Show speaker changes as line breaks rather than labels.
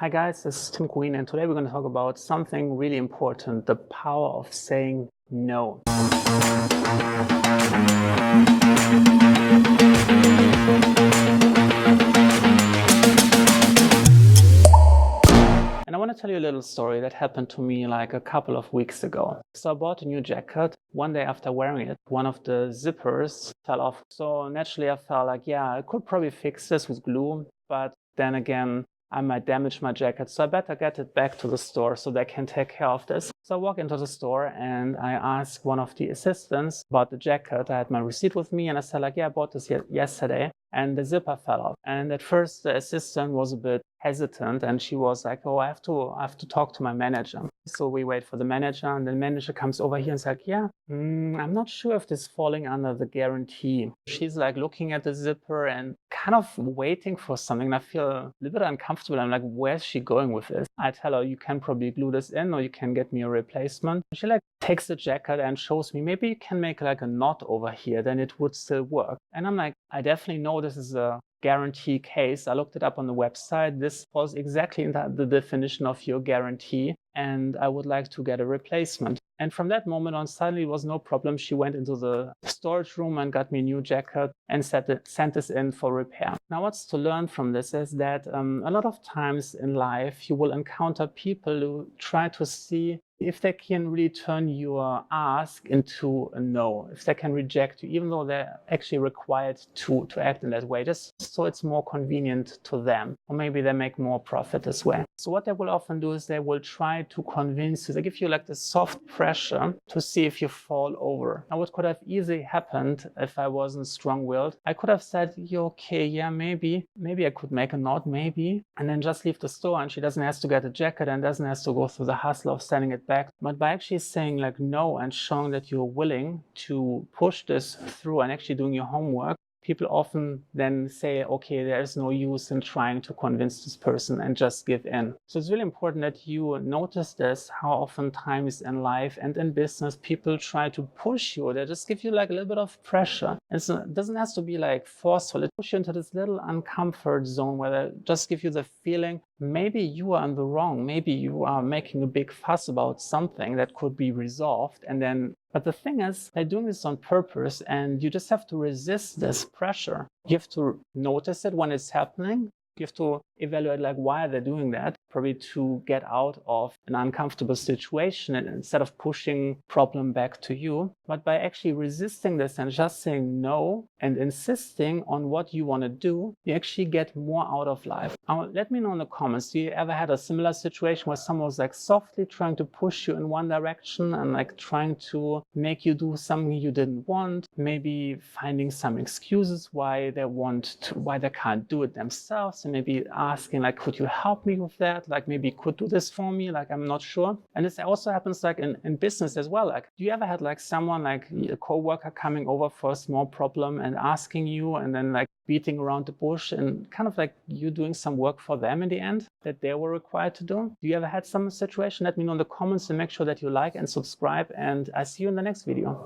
Hi guys, this is Tim Queen and today we're going to talk about something really important, the power of saying no. And I want to tell you a little story that happened to me like a couple of weeks ago. So I bought a new jacket. One day after wearing it, one of the zippers fell off. So naturally I felt like, yeah, I could probably fix this with glue, but then again, I might damage my jacket, so I better get it back to the store so they can take care of this. So I walk into the store and I ask one of the assistants about the jacket. I had my receipt with me and I said like, yeah, I bought this yesterday and the zipper fell off. And at first the assistant was a bit hesitant and she was like, oh, I have to talk to my manager. So we wait for the manager and the manager comes over here and is like, yeah, I'm not sure if this is falling under the guarantee. She's like looking at the zipper and kind of waiting for something. And I feel a little bit uncomfortable. I'm like, where's she going with this? I tell her, you can probably glue this in or you can get me a replacement. She like takes the jacket and shows me, maybe you can make like a knot over here, then it would still work. And I'm like, I definitely know this is a guarantee case. I looked it up on the website. This falls exactly in the definition of your guarantee. And I would like to get a replacement. And from that moment on, suddenly it was no problem. She went into the storage room and got me a new jacket and sent this in for repair. Now, what's to learn from this is that a lot of times in life, you will encounter people who try to see if they can really turn your ask into a no, if they can reject you, even though they're actually required to act in that way, just so it's more convenient to them. Or maybe they make more profit this way. So what they will often do is they will try to convince you, they give you like the soft pressure to see if you fall over. Now, what could have easily happened if I wasn't strong-willed? I could have said, you're okay, yeah, maybe I could make a knot, maybe, and then just leave the store and she doesn't have to get a jacket and doesn't have to go through the hustle of sending it back. But by actually saying like no and showing that you're willing to push this through and actually doing your homework, people often then say, okay, there is no use in trying to convince this person and just give in. So it's really important that you notice this, how oftentimes in life and in business, people try to push you. They just give you like a little bit of pressure. And it doesn't have to be like forceful. It pushes you into this little uncomfort zone where they just give you the feeling, maybe you are in the wrong. Maybe you are making a big fuss about something that could be resolved. But the thing is, they're doing this on purpose and you just have to resist this pressure. You have to notice it when it's happening. You have to evaluate like why they're doing that, probably to get out of an uncomfortable situation and instead of pushing problem back to you. But by actually resisting this and just saying no and insisting on what you want to do, you actually get more out of life. Now, let me know in the comments, do you ever had a similar situation where someone was like softly trying to push you in one direction and like trying to make you do something you didn't want, maybe finding some excuses why they can't do it themselves, and maybe asking like, could you help me with that? Like maybe you could do this for me, like I'm not sure. And this also happens like in business as well. Like, do you ever had like someone like a coworker coming over for a small problem and asking you and then like beating around the bush and kind of like you doing some work for them in the end that they were required to do? Do you ever had some situation? Let me know in the comments and make sure that you like and subscribe, and I see you in the next video.